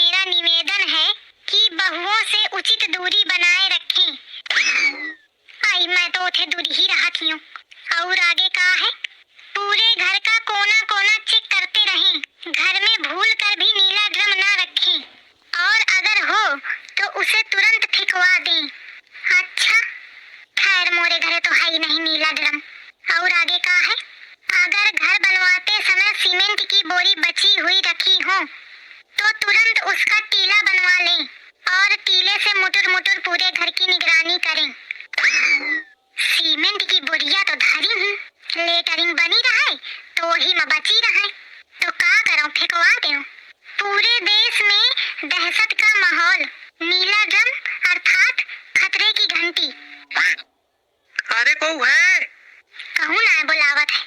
मेरा निवेदन है कि बहुओं से उचित दूरी बनाए रखें। आई मैं तो उठे दूरी ही रहा थी हूँ। और आगे कहा है, पूरे घर का कोना कोना चेक करते रहें, घर में भूल कर भी नीला ड्रम ना रखें, और अगर हो तो उसे तुरंत फेंकवा दें। अच्छा, खैर मोरे घरे तो है ही नहीं नीला ड्रम। और आगे कहा है, अगर घर बनवाते समय सीमेंट की बोरी बची हुई रखी हो तो तुरंत उसका टीला बनवा लें और टीले से मुटर मुटर पूरे घर की निगरानी करें। सीमेंट की बोरिया तो धारी हूँ, लेटरिंग बनी रहे तो ही में बची रहे, तो का करो, फेंकवा दो। पूरे देश में दहशत का माहौल, नीला ड्रम अर्थात खतरे की घंटी। अरे को है? कहूँ ना बुलावत है।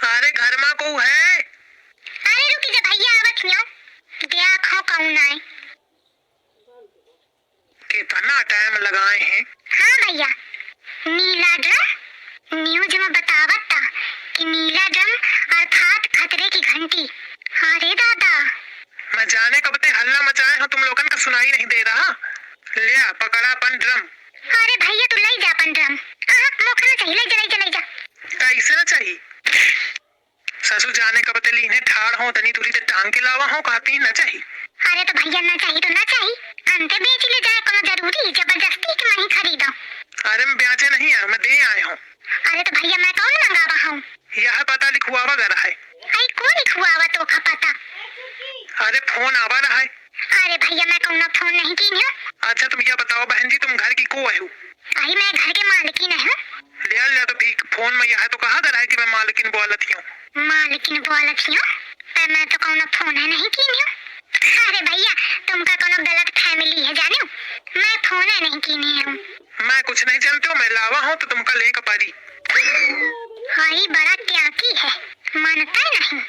अरे घर में को है? अरे रुकी जा भैया, आवत हियो, देखो कहूँ ना है। कितना टाइम लगाए हैं? हाँ भैया, नीला ड्रम न्यूज में बतावत था कि नीला ड्रम अर्थात खतरे की घंटी। अरे दादा, मैं जाने कब ते हल्ला मचाए हो, तुम लोगन का सुनाई नहीं दे रहा। ले पकड़ा अपन ड्रम। अरे भैया तू ले जा अपन ड्रम। मोखा ना चाहिए, ले जा। कैसे ना चाहिए? ससुर जाने कब ते लीने ठाड़ हो, तनी दूरी ते टांग के लावा हो, कहती ना चाहिए। अरे तो भैया ना चाहिए तो ना चाहिए, अंते बेच ले जाए, कोनो जरूरी जबरदस्ती के नहीं खरीदो। अरे मैं ब्याचे नहीं है, मैं दे आए हूँ। अरे तो भैया मैं कौन मंगावा हूँ? यह पता लिखवावा गया है। आई कौन लिखवावा तो का पता? अरे फोन आवा रहा है। अरे भैया मैं कौन फोन नहीं की हूँ। अच्छा तुम यह बताओ बहन जी, तुम घर की को है? आई मैं घर के मालकिन हूँ। ले तो ठीक, फोन में यह तो कहा गया है कि मैं मालकिन बोलत हूँ। मालकिन बोलत हूँ, पर मैं तो कौन फोन है नहीं की हूँ। अरे भैया तुमका कोनो गलत फैमिली है जानो, मैं फोन है नहीं की हूँ। मैं कुछ नहीं जानती हूँ, मैं लावा हूँ तो तुमका ले कपारी। आई बड़ा त्यागी है, मानता नहीं।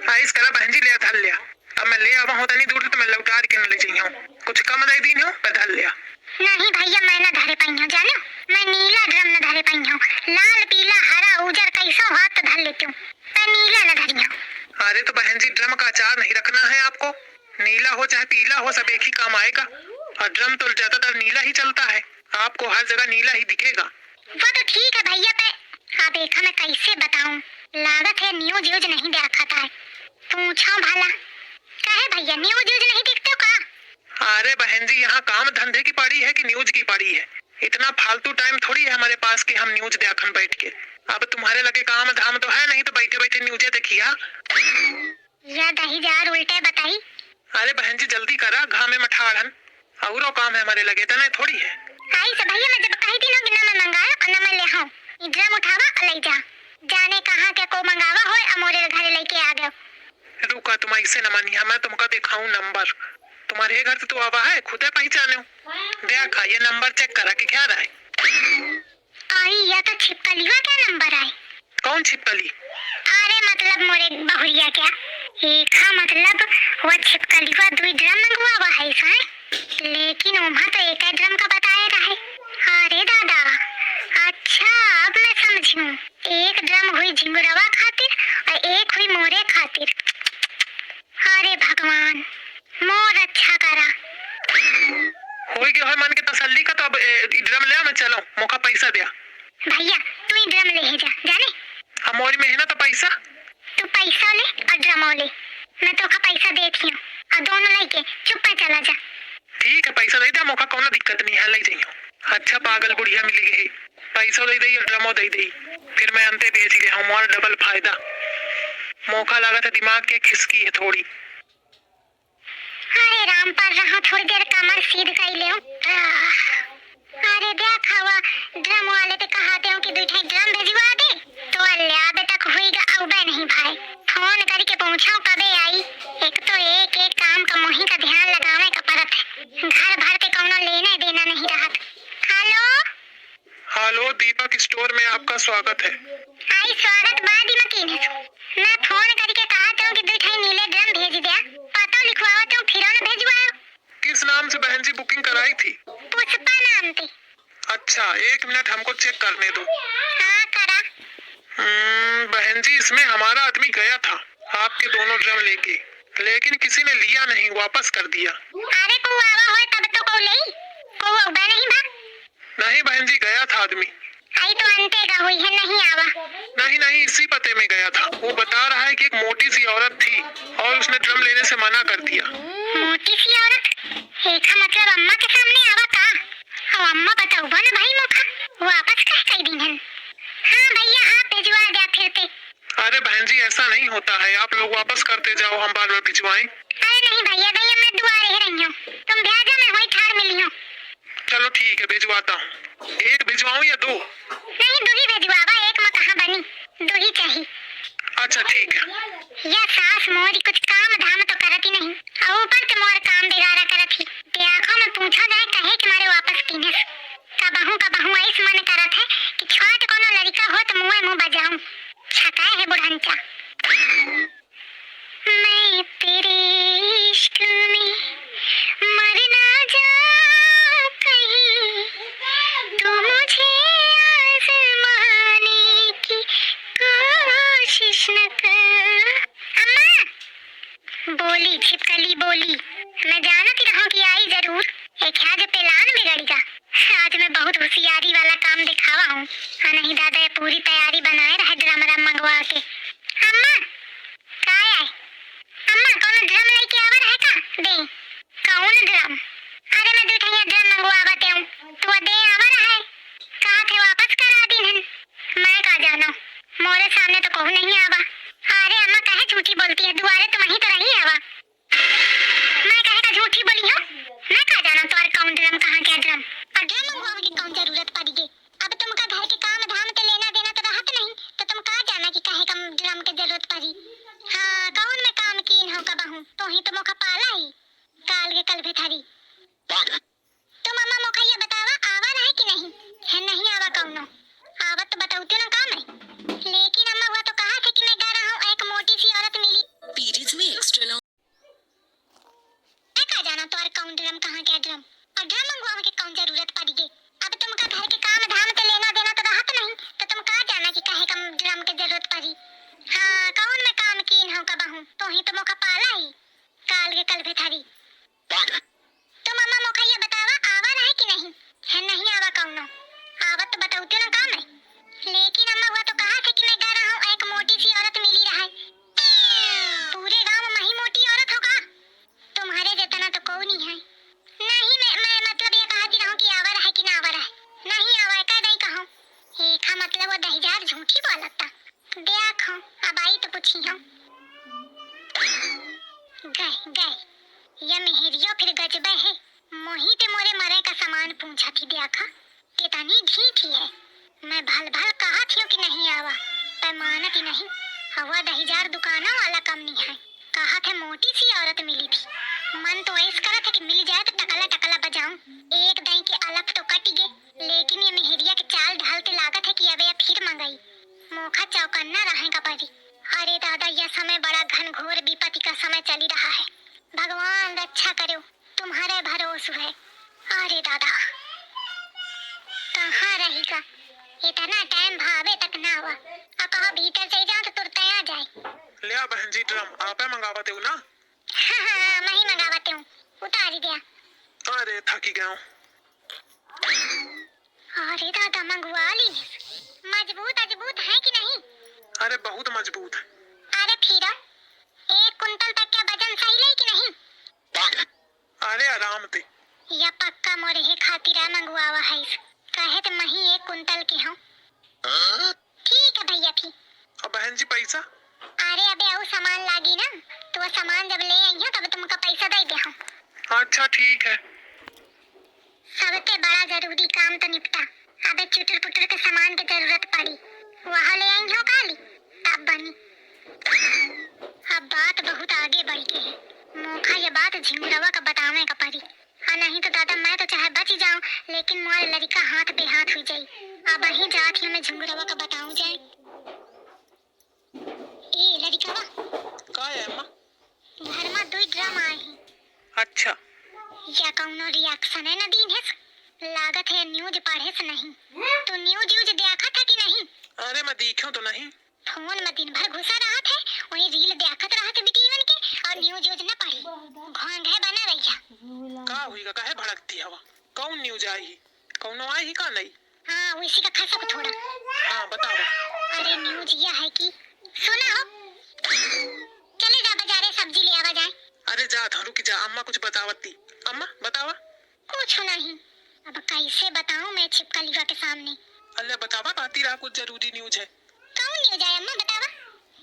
आइस करा बहन जी, ले धर लिया। अब मैं ले आवा हूँ तनी दूर तो मैं लौटार के न ले जाई हूँ, कुछ कम दे दी हूँ, मैं धर लिया। नहीं भैया मैं न धरे पाई हूँ जानो, मैं नीला ड्रम न धरे पाई हूँ। लाल पीला हरा उजर कैसा हाथ तो धर लेती हूँ, पर नीला न धरी हूँ। अरे तो बहन जी ड्रम का अचार नहीं रखना है आपको, नीला हो चाहे पीला हो सब एक ही काम आएगा। और ड्रम तो ज्यादातर नीला ही चलता है, आपको हर जगह नीला ही दिखेगा। वो तो ठीक है भैया, पे आप देखा मैं कैसे बताऊं, लागत है न्यूज यूज नहीं देखा था। पूछो भला कहे भैया न्यूज यूज नहीं देखते हो का? अरे बहन जी यहाँ काम धंधे की पड़ी है कि न्यूज की पड़ी है? इतना फालतू टाइम थोड़ी है हमारे पास कि हम न्यूज देखन बैठ के। अब तुम्हारे लगे काम धाम तो है नहीं, तो बैठे बैठे न्यूजे देखिया। या दही जार उल्टे बताई। अरे बहन जी जल्दी करा, घामे में ठाड़न और काम है हमारे लगे, तना थोड़ी है। आई से भैया मैं जब कही थी ना कि ना मैं मंगाया और ना मैं ले आऊं, ड्रम उठावा और ले जा, जाने कहाँ के को मंगावा हो अमोरे घर लेके आ गए। रुका तुम ऐसे न मानिया, मैं तुमका दिखाऊं नंबर, तुम्हारे घर से तो आवा है, खुद है पहचाने हो। देखा ये नंबर चेक करा कि क्या रहा है। आई या तो छिपकलिया क्या नंबर आए? कौन छिपकली? अरे मतलब मोरे बहुरिया क्या एक मतलब वो छिपकलिया दुई ड्रम मंगवावा है साए, लेकिन वहाँ तो एक ड्रम का बताए रहे। अरे दादा, अच्छा अब मैं समझूं, एक ड्रम हुई झिंगुरवा खातिर और एक हुई मोरे खातिर। अरे भगवान मोर अच्छा करा। हो गया है मन के तसल्ली का, तो अब ड्रम ले मैं चलो, मौका पैसा दिया। भैया तू ही ड्रम ले जा, जाने हमारी मेहनत तो पैसा। तू पैसा ले और ड्रम ले, मैं तो का पैसा देती हूँ और दोनों लेके चुप चला जा। ठीक है पैसा दे दे, मौका कोनो दिक्कत नहीं है, ले जाइयो। अच्छा पागल बुढ़िया मिल गई, पैसा दे दी और ड्रमो दे दी, फिर मैं अंते बेच ले हूँ, और डबल फायदा। मौका लगा था दिमाग के खिसकी है थोड़ी। अरे राम पर रहा, थोड़ी देर कमर सीध कर ले। अरे देखा हुआ ड्रम वाले पे कहाते हो कि दूठे ड्रम भेजवा दे, तो अल्लाह बेटा हुईगा औबे नहीं भाई, फोन करके पूछो कबे आई। एक तो एक एक काम का मोही का ध्यान लगावे का परत है, घर भर के कौनो लेने देना नहीं रहा। हेलो हेलो, दीपक स्टोर में आपका स्वागत है। आई स्वागत बाद में की मैं फोन करके कहा कि दूठे नीले ड्रम भेज दिया, पता लिखवावा तो फिर न भेजवाओ। किस नाम से बहन जी बुकिंग कराई थी? पुष्पा नाम थी। अच्छा 1 मिनट हमको चेक करने दो। हाँ करा। बहन जी इसमें हमारा आदमी गया था आपके दोनों ड्रम लेके, लेकिन किसी ने लिया नहीं, वापस कर दिया। अरे को आवा होए तब तो को लेई को उबा नहीं बा। नहीं बहन जी, गया था आदमी। आई तो अंते का हुई है, नहीं आवा। नहीं नहीं, इसी पते में गया था। वो बता रहा है कि एक मोटी सी औरत थी और उसने ड्रम लेने से मना कर दिया। मोटी सी औरत एक मतलब अम्मा के सामने आवा का? और अम्मा बताऊ ना भाई मोखा वापस कह दिन हन। हाँ भैया आप भिजवा दे फिर ते। अरे बहन जी, ऐसा नहीं होता है, आप लोग वापस करते जाओ, हम बार बार भिजवाएं। अरे नहीं भैया भैया मैं दुआ रह रही हूँ, तुम भेजा मैं वही ठाड़ मिली हूँ। चलो ठीक है, भिजवाता हूँ। एक भिजवाऊं या दो? नहीं दो ही भिजवावा, एक में कहाँ बनी, दो ही चाहिए। अच्छा ठीक है। या सास मोरी कुछ काम धाम तो करती नहीं और ऊपर से मोर काम बिगाड़ा करत ही। ते आँखों में पूछा जाए कहे कि मारे वापस कीनस कबहू ऐस मन करत है कि छोट कोनो लड़का हो तो मुँह बजाऊं। छकाए है बुढ़ंचा। मैं तेरे इश्क में मर ना जाऊं कहीं, तू मुझे आज़माने की कोशिश न कर। अम्मा बोली छिपकली बोली, मैं जानती रहूं कि आई जरूर, एक आज प्लान बिगड़ेगा। आज मैं बहुत होशियारी वाला काम दिखावा हूँ। हाँ नहीं दादा, ये पूरी तैयारी बनाए रहे ड्रम रम मंगवा के। अम्मा काय आए? अम्मा कौन ड्रम लेके आवा रहे का? दे कौन ड्रम? अरे मैं दूठिया ड्रम मंगवावा ते हूँ, तू दे आवा रहे कहा थे वापस करा दिन। मैं का जानो, मोरे सामने तो कहू नहीं आवा। अरे अम्मा कहे झूठी बोलती है, दुआरे तो वहीं तो रही आवा। मैं कहे का झूठी बोली हूँ, मैं का जाना तुम्हारे कौन ड्रम कहाँ क्या ड्रम और ड्रम मंगवाने की कौन जरूरत पड़ेगी। अब तुमका घर के काम धाम ते लेना देना तो रहत नहीं, तो तुम का जाना कि काहे कम ड्रम के जरूरत पड़ी। हाँ कौन मैं काम कीन हूँ कबहू, तो ही तो मोखा पाला ही काल के कल भेथरी। तुम अम्मा मोखा ये बतावा आवा रहे कि नहीं है? नहीं आवा कौनो, आवा तो बताऊती ना काम है। लेकिन अम्मा हुआ तो कहा थे कि मैं गा रहा हूँ, एक मोटी सी औरत मिली। पीरियड्स में एक्स्ट्रा ना मैं का जाना तुम्हारे कौन ड्रम कहाँ क्या ड्रम और ड्रम मंगवाने की कौन जरूरत पड़ेगी। अब तुमका घर के काम धाम ते लेना देना तो रहत नहीं, तो तुम का जाना कि काहे कम ड्रम के जरूरत पड़ी। हाँ कौन मैं काम कीन हूँ कबहू, तो ही तो मोखा पाला ही काल के कल भेथरी। तुम अम्मा मोखा ये बतावा आवा रहे कि नहीं है? नहीं आवा कौनो, आवा तो बताऊती ना काम है। लेकिन अम्मा हुआ तो कहा थे कि मैं गा रहा हूँ, एक मोटी सी औरत मिली रहे। पूरे गांव में वही मोटी औरत होगा, तुम्हारे जितना तो कोई नहीं है। नहीं मैं मतलब ये कहती रहूं कि आवा रहे कि ना आवा रहे। नहीं आवा का नहीं कहूं, एक मतलब वो दहीजार झूठी बोलता। देखो अब आई तो पूछी हूं। गए ये मेहरियो फिर गजबे है, मोही ते मोरे मरे का सामान पूछा थी। देखा कितनी ढीठी है। मैं भल भल कहा थी कि नहीं आवा, पर मानत ही नहीं। हवा दहीजार दुकाना वाला कम नहीं है, कहा थे मोटी सी औरत मिली थी। मन तो ऐसा करा था कि मिल जाए तो टकला टकला बजाऊं, एक दही के अलग तो कट गए। लेकिन ये मेहरिया के चाल ढालते लागत है कि अब ये फिर मंगाई मोखा चौकन्ना रहेगा परी। अरे दादा यह समय बड़ा घनघोर विपत्ति का समय चली रहा है, भगवान रक्षा करो, तुम्हारे भरोसे है। अरे दादा कहाँ रहेगा, इतना टाइम भावे तक ना हुआ और कहा भीतर से जाओ तो तुरंत आ जाए। लिया बहन जी ड्रम, आप मंगावते हो ना? हाँ मैं ही मंगावती हूँ, उतार ही दिया। अरे थकी गया हूँ। अरे दादा मंगवा ली, मजबूत अजबूत है कि नहीं? अरे बहुत मजबूत है। अरे फिर 1 कुंटल तक क्या वजन सही ले कि नहीं? अरे आराम से। या पक्का मोरे है खातिर मंगवावा है, कहे तो मही 1 कुंटल के हूँ। ठीक है भैया ठीक। और बहन जी पैसा? अरे अबे और सामान लागी ना, तो वो सामान जब ले आई हो तब तुमका पैसा दे दे हूँ। अच्छा ठीक है। सबसे बड़ा जरूरी काम तो निपटा, अबे चुटर पुटर के सामान की जरूरत पड़ी, वहाँ ले आई हो काली तब बनी। अब बात बहुत आगे बढ़ गई है, मोखा ये बात झिंगुरवा का बताने का पड़ी। हाँ नहीं तो दादा मैं तो चाहे बच जाऊं, लेकिन मोरे लड़का हाथ पे हाथ हुई जाई। अब वहीं जाती हूँ मैं झिंगुरवा का बताऊं जाए। ए लड़कावा का है अम्मा? घर में 2 ड्रम आए हैं। अच्छा या कौनो रिएक्शन है ना दीन है, लागत है न्यूज पढ़े से नहीं। तो न्यूज देखा था कि नहीं? अरे मैं देखूं तो नहीं। फोन में दिन भर घुसा रहा था, वही रील देखत रहा था वीडियोन के और न्यूज ना पढ़ी घोंघे बना रही का हुईगा काहे भड़कती हवा कौन न्यूज आई कौनो आई का नहीं हाँ उसी का खा सब थोड़ा हाँ बताओ अरे न्यूज यह है कि सुना हो चले जा बाजारे सब्जी ले आवा जाए अरे जा रुक जा अम्मा कुछ बतावती अम्मा बतावा कुछ नहीं अब कैसे बताऊं मैं छिपकलिया के सामने अल्लाह बतावा कहती रहा कुछ जरूरी न्यूज है कौन न्यूज है अम्मा बतावा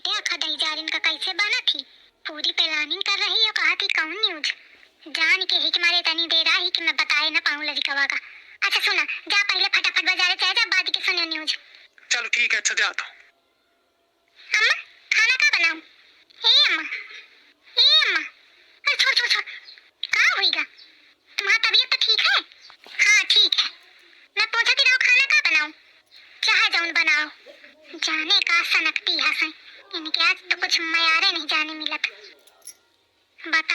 देखा दही जारिन का कैसे बना थी पूरी प्लानिंग कर रही हो कहा थी कौन न्यूज जान के हिच मारे तनी दे रहा ही कि मैं बताए ना पाऊं लड़कवा का अच्छा सुना जा पहले फटाफट बाजारे चले जा बाद के सुनो न्यूज चलो ठीक है अच्छा जाता हूँ अम्मा खाना का बनाऊं ए अम्मा अरे छोड़ छोड़ छोड़ कहाँ हुईगा तुम्हारा तबीयत तो ठीक है हाँ ठीक है मैं पूछती रहो खाना का बनाऊं चाहे जाऊं बनाओ जाने का सनकती है इनके आज तो कुछ मयारे नहीं जाने मिलत बता